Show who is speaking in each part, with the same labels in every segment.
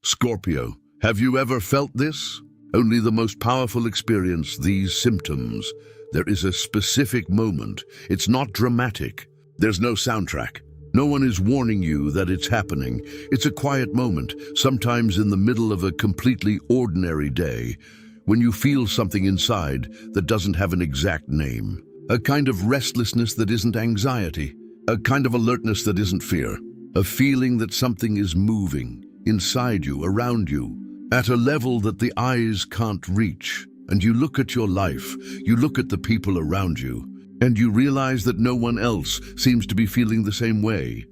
Speaker 1: Scorpio, have you ever felt this? Only the most powerful experience these symptoms. There is a specific moment. It's not dramatic. There's no soundtrack. No one is warning you that it's happening. It's a quiet moment, sometimes in the middle of a completely ordinary day, when you feel something inside that doesn't have an exact name. A kind of restlessness that isn't anxiety. A kind of alertness that isn't fear. A feeling that something is moving inside you, around you, at a level that the eyes can't reach. And you look at your life, you look at the people around you, and you realize that no one else seems to be feeling the same way.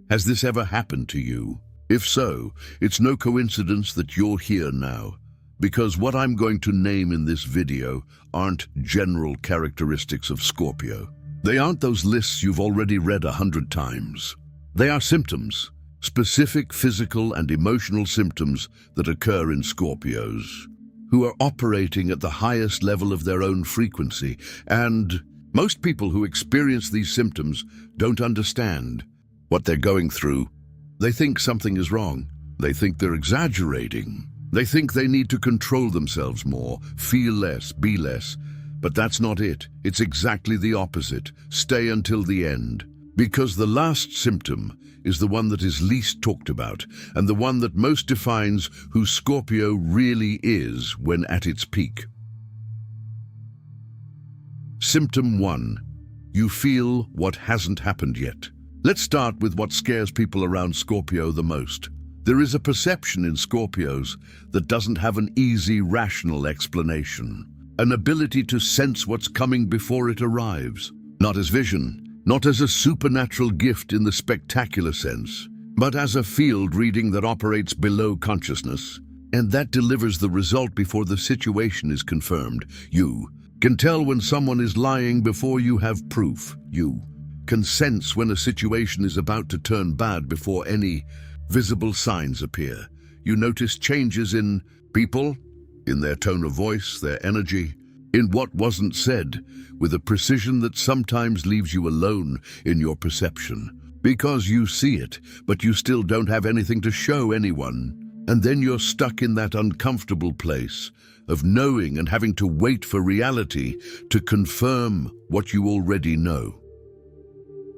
Speaker 1: Has this ever happened to you? If so, it's no coincidence that you're here now, because what I'm going to name in this video aren't general characteristics of Scorpio. They aren't those lists you've already read 100 times. They are symptoms, specific physical and emotional symptoms that occur in Scorpios, who are operating at the highest level of their own frequency. And most people who experience these symptoms don't understand what they're going through. They think something is wrong. They think they're exaggerating. They think they need to control themselves more, feel less, be less. But that's not it. It's exactly the opposite. Stay until the end. Because the last symptom is the one that is least talked about, and the one that most defines who Scorpio really is when at its peak. Symptom 1. You feel what hasn't happened yet. Let's start with what scares people around Scorpio the most. There is a perception in Scorpios that doesn't have an easy, rational explanation. An ability to sense what's coming before it arrives. Not as vision, not as a supernatural gift in the spectacular sense, but as a field reading that operates below consciousness, and that delivers the result before the situation is confirmed. You can tell when someone is lying before you have proof. You can sense when a situation is about to turn bad before any visible signs appear. You notice changes in people, in their tone of voice, their energy, in what wasn't said, with a precision that sometimes leaves you alone in your perception. Because you see it, but you still don't have anything to show anyone. And then you're stuck in that uncomfortable place of knowing and having to wait for reality to confirm what you already know.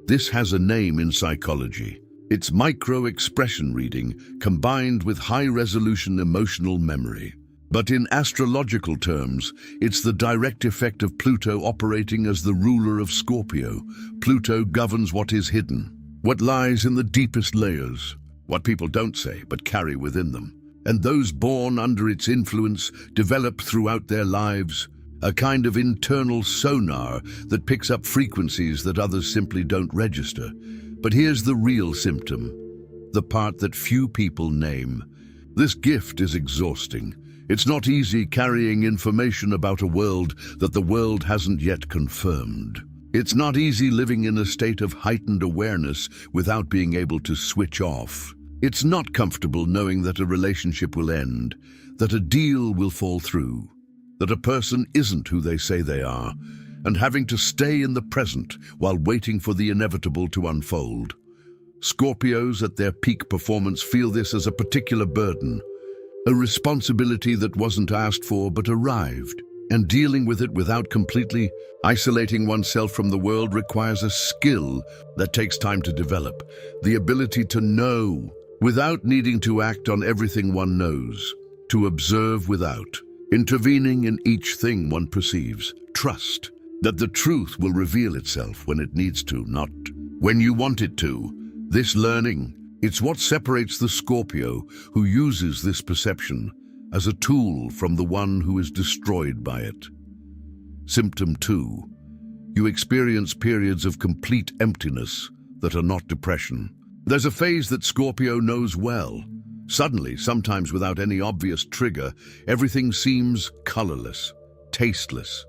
Speaker 1: This has a name in psychology. It's micro-expression reading combined with high-resolution emotional memory. But in astrological terms, it's the direct effect of Pluto operating as the ruler of Scorpio. Pluto governs what is hidden, what lies in the deepest layers, what people don't say but carry within them. And those born under its influence develop throughout their lives a kind of internal sonar that picks up frequencies that others simply don't register. But here's the real symptom, the part that few people name. This gift is exhausting. It's not easy carrying information about a world that the world hasn't yet confirmed. It's not easy living in a state of heightened awareness without being able to switch off. It's not comfortable knowing that a relationship will end, that a deal will fall through, that a person isn't who they say they are, and having to stay in the present while waiting for the inevitable to unfold. Scorpios at their peak performance feel this as a particular burden, a responsibility that wasn't asked for but arrived, and dealing with it without completely isolating oneself from the world requires a skill that takes time to develop, the ability to know without needing to act on everything one knows, to observe without intervening in each thing one perceives, trust that the truth will reveal itself when it needs to, not when you want it to. This learning, it's what separates the Scorpio who uses this perception as a tool from the one who is destroyed by it. Symptom 2. You experience periods of complete emptiness that are not depression. There's a phase that Scorpio knows well. Suddenly, sometimes without any obvious trigger, everything seems colorless, tasteless.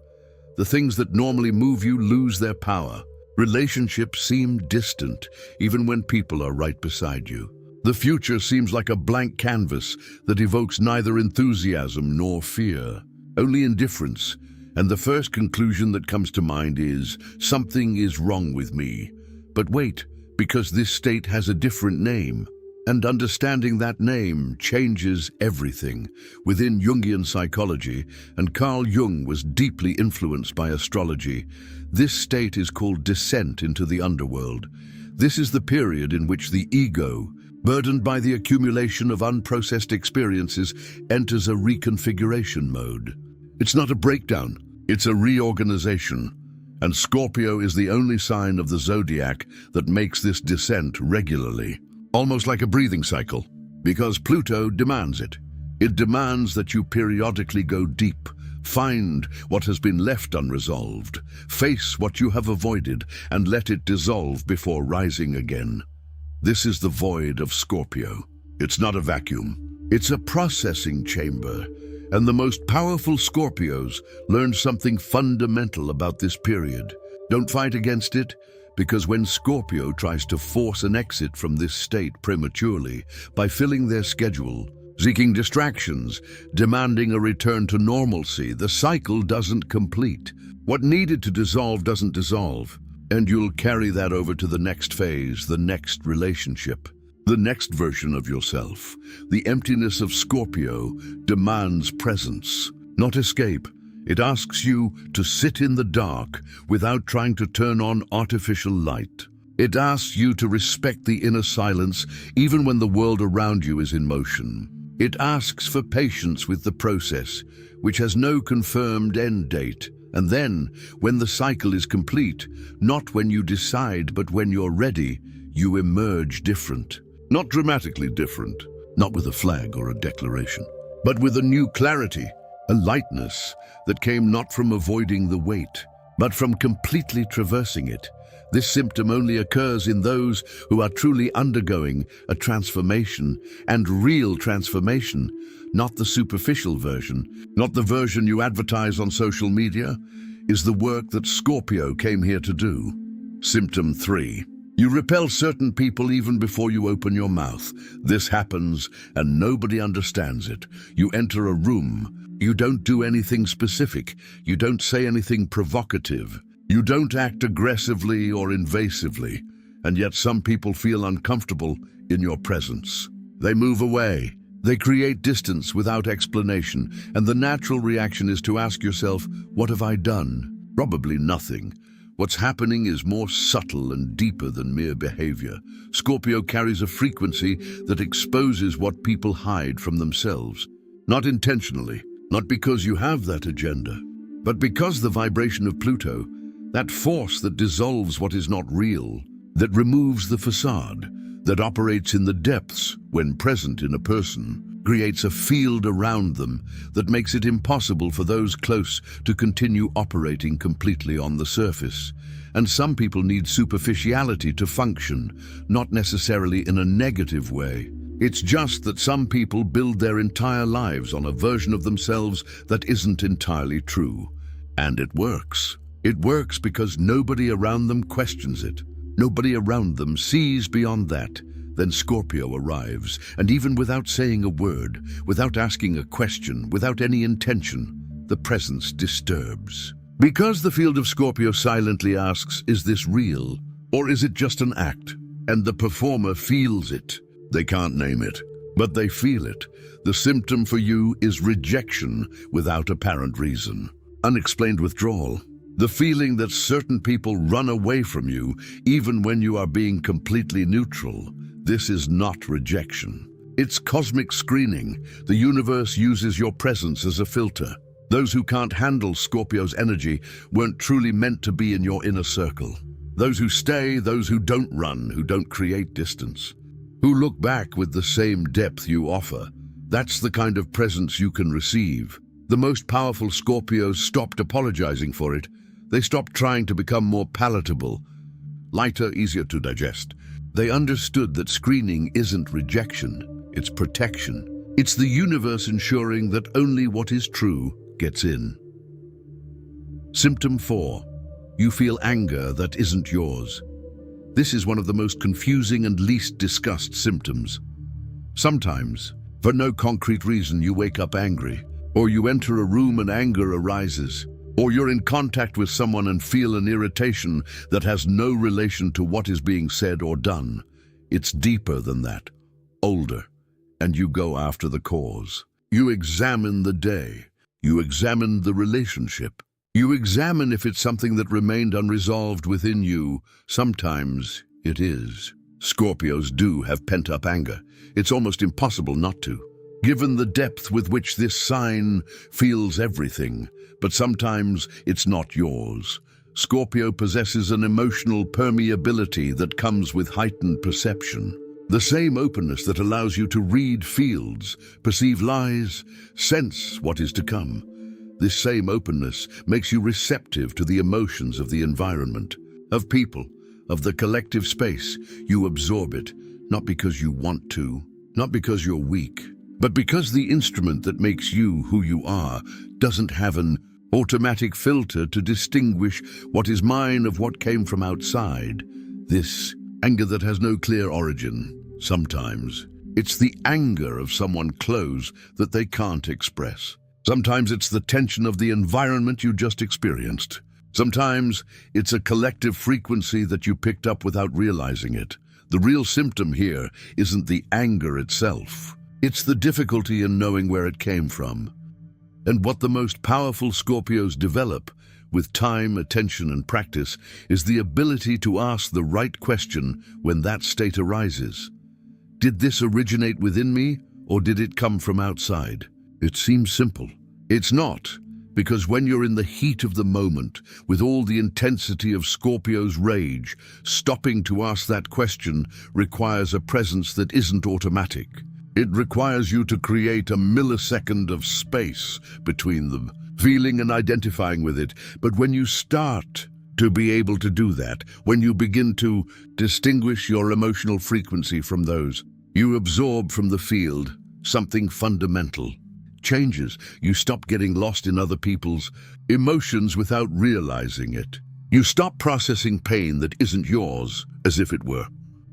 Speaker 1: The things that normally move you lose their power. Relationships seem distant, even when people are right beside you. The future seems like a blank canvas that evokes neither enthusiasm nor fear, only indifference. And the first conclusion that comes to mind is, something is wrong with me. But wait, because this state has a different name. And understanding that name changes everything. Within Jungian psychology, and Carl Jung was deeply influenced by astrology, this state is called descent into the underworld. This is the period in which the ego, burdened by the accumulation of unprocessed experiences, enters a reconfiguration mode. It's not a breakdown, it's a reorganization. And Scorpio is the only sign of the zodiac that makes this descent regularly, almost like a breathing cycle, because Pluto demands it. It demands that you periodically go deep, find what has been left unresolved, face what you have avoided, and let it dissolve before rising again. This is the void of Scorpio. It's not a vacuum. It's a processing chamber. And the most powerful Scorpios learn something fundamental about this period. Don't fight against it, because when Scorpio tries to force an exit from this state prematurely by filling their schedule, seeking distractions, demanding a return to normalcy, the cycle doesn't complete. What needed to dissolve doesn't dissolve, and you'll carry that over to the next phase, the next relationship. The next version of yourself. The emptiness of Scorpio demands presence, not escape. It asks you to sit in the dark without trying to turn on artificial light. It asks you to respect the inner silence even when the world around you is in motion. It asks for patience with the process, which has no confirmed end date. And then, when the cycle is complete, not when you decide but when you're ready, you emerge different. Not dramatically different, not with a flag or a declaration, but with a new clarity, a lightness that came not from avoiding the weight, but from completely traversing it. This symptom only occurs in those who are truly undergoing a transformation, and real transformation, not the superficial version, not the version you advertise on social media, is the work that Scorpio came here to do. Symptom 3. You repel certain people even before you open your mouth. This happens and nobody understands it. You enter a room. You don't do anything specific. You don't say anything provocative. You don't act aggressively or invasively. And yet some people feel uncomfortable in your presence. They move away. They create distance without explanation. And the natural reaction is to ask yourself, what have I done? Probably nothing. What's happening is more subtle and deeper than mere behavior. Scorpio carries a frequency that exposes what people hide from themselves. Not intentionally, not because you have that agenda, but because the vibration of Pluto, that force that dissolves what is not real, that removes the facade, that operates in the depths when present in a person, creates a field around them that makes it impossible for those close to continue operating completely on the surface. And some people need superficiality to function, not necessarily in a negative way. It's just that some people build their entire lives on a version of themselves that isn't entirely true. And it works. It works because nobody around them questions it. Nobody around them sees beyond that. Then Scorpio arrives, and even without saying a word, without asking a question, without any intention, the presence disturbs. Because the field of Scorpio silently asks, is this real, or is it just an act? And the performer feels it. They can't name it, but they feel it. The symptom for you is rejection without apparent reason. Unexplained withdrawal. The feeling that certain people run away from you, even when you are being completely neutral. This is not rejection. It's cosmic screening. The universe uses your presence as a filter. Those who can't handle Scorpio's energy weren't truly meant to be in your inner circle. Those who stay, those who don't run, who don't create distance, who look back with the same depth you offer. That's the kind of presence you can receive. The most powerful Scorpios stopped apologizing for it. They stopped trying to become more palatable, lighter, easier to digest. They understood that screening isn't rejection, it's protection. It's the universe ensuring that only what is true gets in. Symptom 4. You feel anger that isn't yours. This is one of the most confusing and least discussed symptoms. Sometimes, for no concrete reason, you wake up angry, or you enter a room and anger arises, or you're in contact with someone and feel an irritation that has no relation to what is being said or done. It's deeper than that. older, and you go after the cause. You examine the day. You examine the relationship. You examine if it's something that remained unresolved within you. Sometimes it is. Scorpios do have pent-up anger. It's almost impossible not to, given the depth with which this sign feels everything. But sometimes it's not yours. Scorpio possesses an emotional permeability that comes with heightened perception. The same openness that allows you to read fields, perceive lies, sense what is to come. This same openness makes you receptive to the emotions of the environment, of people, of the collective space. You absorb it, not because you want to, not because you're weak, but because the instrument that makes you who you are doesn't have an automatic filter to distinguish what is mine of what came from outside. This anger that has no clear origin. Sometimes it's the anger of someone close that they can't express. Sometimes it's the tension of the environment you just experienced. Sometimes it's a collective frequency that you picked up without realizing it. The real symptom here isn't the anger itself. It's the difficulty in knowing where it came from. And what the most powerful Scorpios develop, with time, attention, and practice, is the ability to ask the right question when that state arises. Did this originate within me, or did it come from outside? It seems simple. It's not, because when you're in the heat of the moment, with all the intensity of Scorpio's rage, stopping to ask that question requires a presence that isn't automatic. It requires you to create a millisecond of space between them, feeling and identifying with it. But when you start to be able to do that, when you begin to distinguish your emotional frequency from those you absorb from the field, something fundamental changes. You stop getting lost in other people's emotions without realizing it. You stop processing pain that isn't yours as if it were.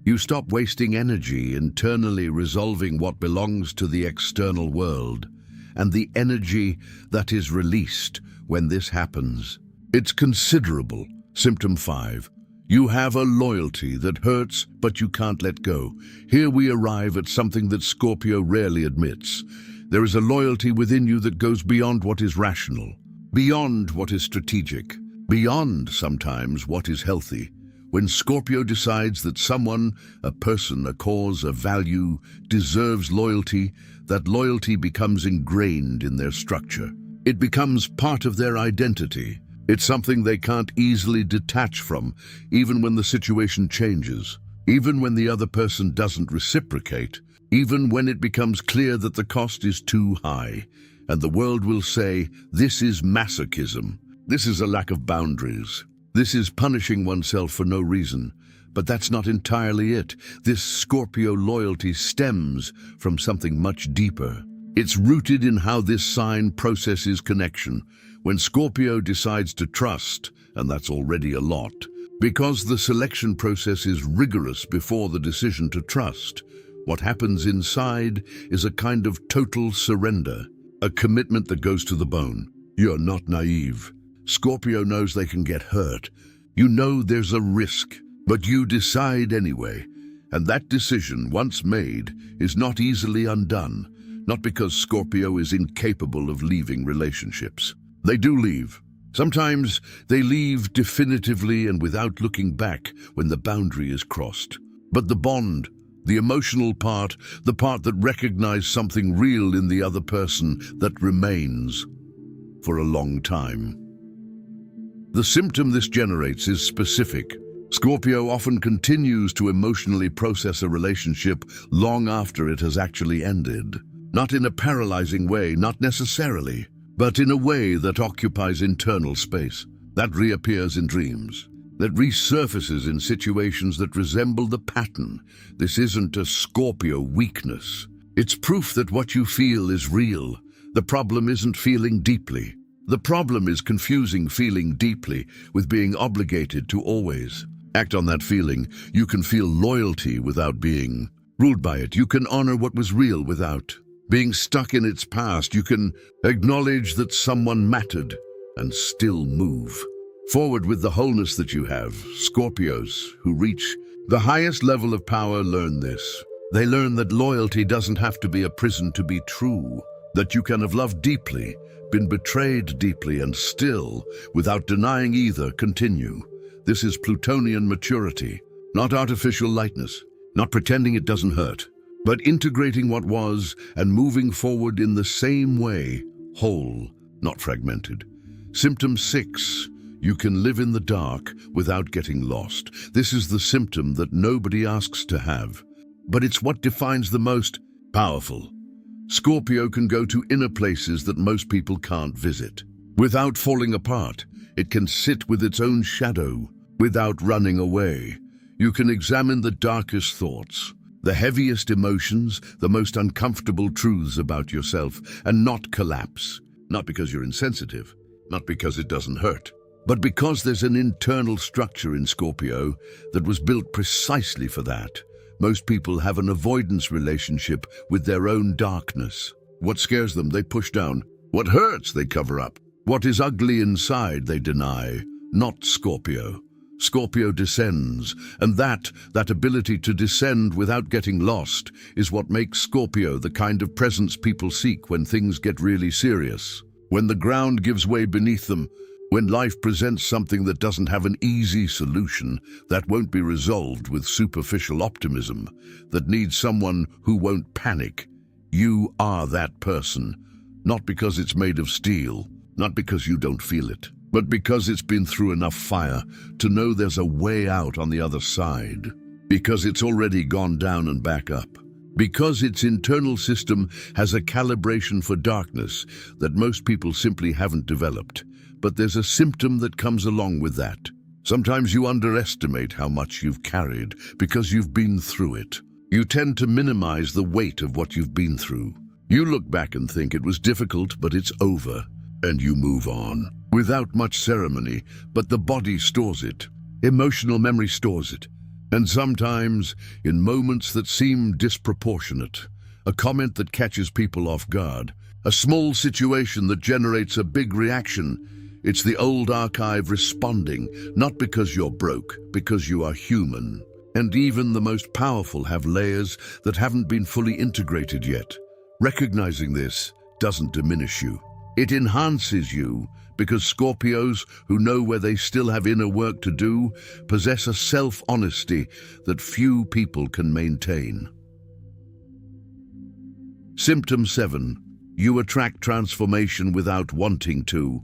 Speaker 1: You stop wasting energy internally resolving what belongs to the external world, and the energy that is released when this happens. It's considerable. Symptom 5. You have a loyalty that hurts, but you can't let go. Here we arrive at something that Scorpio rarely admits. There is a loyalty within you that goes beyond what is rational, beyond what is strategic, beyond sometimes what is healthy. When Scorpio decides that someone, a person, a cause, a value, deserves loyalty, that loyalty becomes ingrained in their structure. It becomes part of their identity. It's something they can't easily detach from, even when the situation changes, even when the other person doesn't reciprocate, even when it becomes clear that the cost is too high, and the world will say, this is masochism, this is a lack of boundaries. This is punishing oneself for no reason. But that's not entirely it. This Scorpio loyalty stems from something much deeper. It's rooted in how this sign processes connection. When Scorpio decides to trust, and that's already a lot, because the selection process is rigorous before the decision to trust, what happens inside is a kind of total surrender, a commitment that goes to the bone. You're not naive. Scorpio knows they can get hurt. You know there's a risk, but you decide anyway. And that decision, once made, is not easily undone. Not because Scorpio is incapable of leaving relationships. They do leave. Sometimes they leave definitively and without looking back when the boundary is crossed. But the bond, the emotional part, the part that recognizes something real in the other person, that remains for a long time. The symptom this generates is specific. Scorpio often continues to emotionally process a relationship long after it has actually ended. Not in a paralyzing way, not necessarily, but in a way that occupies internal space, that reappears in dreams, that resurfaces in situations that resemble the pattern. This isn't a Scorpio weakness. It's proof that what you feel is real. The problem isn't feeling deeply. The problem is confusing feeling deeply with being obligated to always act on that feeling. You can feel loyalty without being ruled by it. You can honor what was real without being stuck in its past. You can acknowledge that someone mattered and still move forward with the wholeness that you have. Scorpios who reach the highest level of power learn this. They learn that loyalty doesn't have to be a prison to be true, that you can have loved deeply, been betrayed deeply, and still, without denying either, continue. This is Plutonian maturity, not artificial lightness, not pretending it doesn't hurt, but integrating what was and moving forward in the same way, whole, not fragmented. Symptom 6. You can live in the dark without getting lost. This is the symptom that nobody asks to have, but it's what defines the most powerful. Scorpio can go to inner places that most people can't visit. Without falling apart, it can sit with its own shadow. Without running away, you can examine the darkest thoughts, the heaviest emotions, the most uncomfortable truths about yourself, and not collapse. Not because you're insensitive, not because it doesn't hurt, but because there's an internal structure in Scorpio that was built precisely for that. Most people have an avoidance relationship with their own darkness. What scares them, they push down. What hurts, they cover up. What is ugly inside, they deny. Not Scorpio. Scorpio descends, and that ability to descend without getting lost is what makes Scorpio the kind of presence people seek when things get really serious. When the ground gives way beneath them, when life presents something that doesn't have an easy solution, that won't be resolved with superficial optimism, that needs someone who won't panic. You are that person, not because it's made of steel, not because you don't feel it, but because it's been through enough fire to know there's a way out on the other side, because it's already gone down and back up, because its internal system has a calibration for darkness that most people simply haven't developed. But there's a symptom that comes along with that. Sometimes you underestimate how much you've carried because you've been through it. You tend to minimize the weight of what you've been through. You look back and think it was difficult, but it's over, and you move on. Without much ceremony, but the body stores it. Emotional memory stores it. And sometimes, in moments that seem disproportionate, a comment that catches people off guard, a small situation that generates a big reaction, it's the old archive responding, not because you're broke, because you are human. And even the most powerful have layers that haven't been fully integrated yet. Recognizing this doesn't diminish you. It enhances you, because Scorpios, who know where they still have inner work to do, possess a self-honesty that few people can maintain. Symptom 7. You attract transformation without wanting to.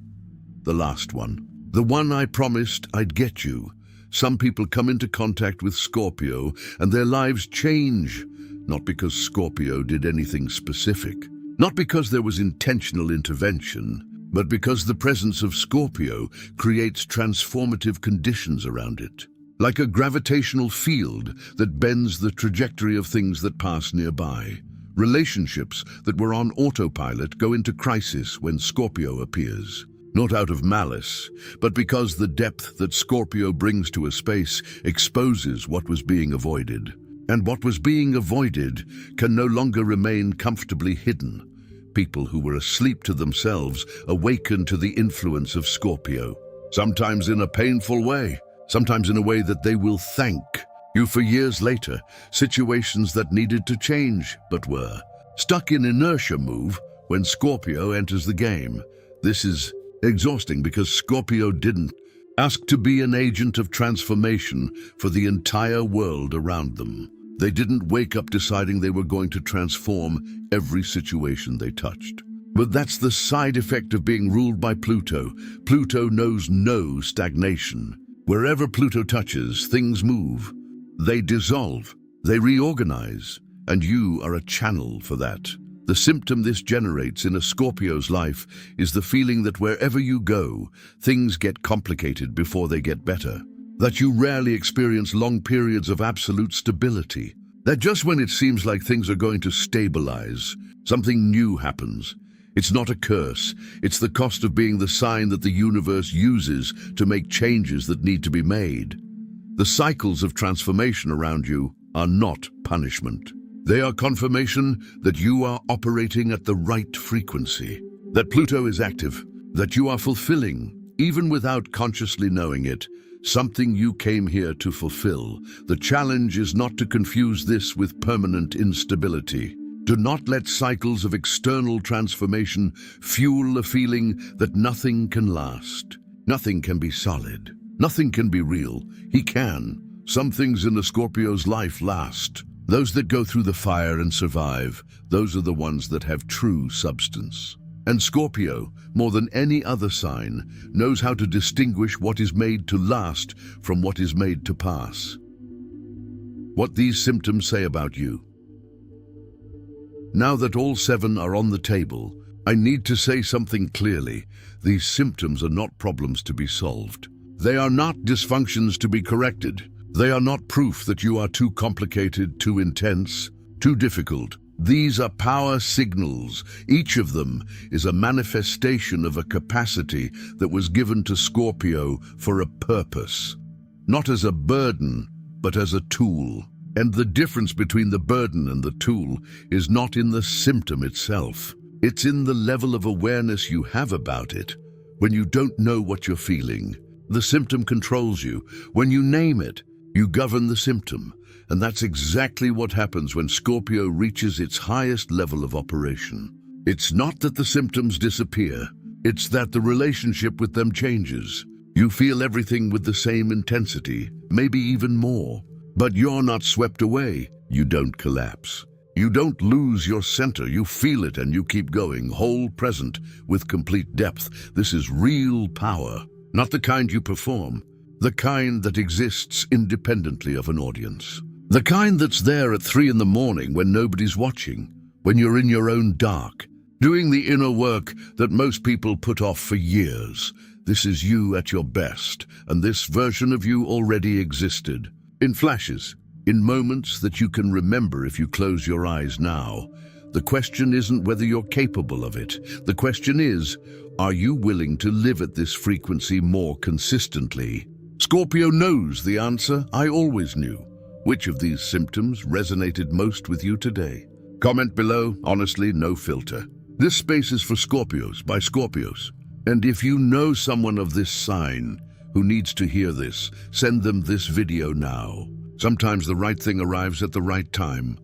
Speaker 1: The last one. The one I promised I'd get you. Some people come into contact with Scorpio and their lives change, not because Scorpio did anything specific, not because there was intentional intervention, but because the presence of Scorpio creates transformative conditions around it, like a gravitational field that bends the trajectory of things that pass nearby. Relationships that were on autopilot go into crisis when Scorpio appears. Not out of malice, but because the depth that Scorpio brings to a space exposes what was being avoided. And what was being avoided can no longer remain comfortably hidden. People who were asleep to themselves awaken to the influence of Scorpio. Sometimes in a painful way, sometimes in a way that they will thank you for years later. Situations that needed to change, but were stuck in inertia move when Scorpio enters the game. This is exhausting because Scorpio didn't ask to be an agent of transformation for the entire world around them. They didn't wake up deciding they were going to transform every situation they touched. But that's the side effect of being ruled by Pluto. Pluto knows no stagnation. Wherever Pluto touches, things move. They dissolve, they reorganize, and you are a channel for that. The symptom this generates in a Scorpio's life is the feeling that wherever you go, things get complicated before they get better. That you rarely experience long periods of absolute stability. That just when it seems like things are going to stabilize, something new happens. It's not a curse. It's the cost of being the sign that the universe uses to make changes that need to be made. The cycles of transformation around you are not punishment. They are confirmation that you are operating at the right frequency, that Pluto is active, that you are fulfilling, even without consciously knowing it, something you came here to fulfill. The challenge is not to confuse this with permanent instability. Do not let cycles of external transformation fuel a feeling that nothing can last. Nothing can be solid. Nothing can be real. He can. Some things in a Scorpio's life last. Those that go through the fire and survive, those are the ones that have true substance. And Scorpio, more than any other sign, knows how to distinguish what is made to last from what is made to pass. What these symptoms say about you. Now that all 7 are on the table, I need to say something clearly. These symptoms are not problems to be solved. They are not dysfunctions to be corrected. They are not proof that you are too complicated, too intense, too difficult. These are power signals. Each of them is a manifestation of a capacity that was given to Scorpio for a purpose. Not as a burden, but as a tool. And the difference between the burden and the tool is not in the symptom itself. It's in the level of awareness you have about it. When you don't know what you're feeling, the symptom controls you. When you name it, you govern the symptom. And that's exactly what happens when Scorpio reaches its highest level of operation. It's not that the symptoms disappear. It's that the relationship with them changes. You feel everything with the same intensity, maybe even more. But you're not swept away. You don't collapse. You don't lose your center. You feel it and you keep going, whole present, with complete depth. This is real power, not the kind you perform, the kind that exists independently of an audience. The kind that's there at 3 in the morning when nobody's watching, when you're in your own dark, doing the inner work that most people put off for years. This is you at your best, and this version of you already existed. In flashes, in moments that you can remember if you close your eyes now. The question isn't whether you're capable of it. The question is, are you willing to live at this frequency more consistently? Scorpio knows the answer. I always knew. Which of these symptoms resonated most with you today? Comment below. Honestly, no filter. This space is for Scorpios by Scorpios. And if you know someone of this sign who needs to hear this, send them this video now. Sometimes the right thing arrives at the right time.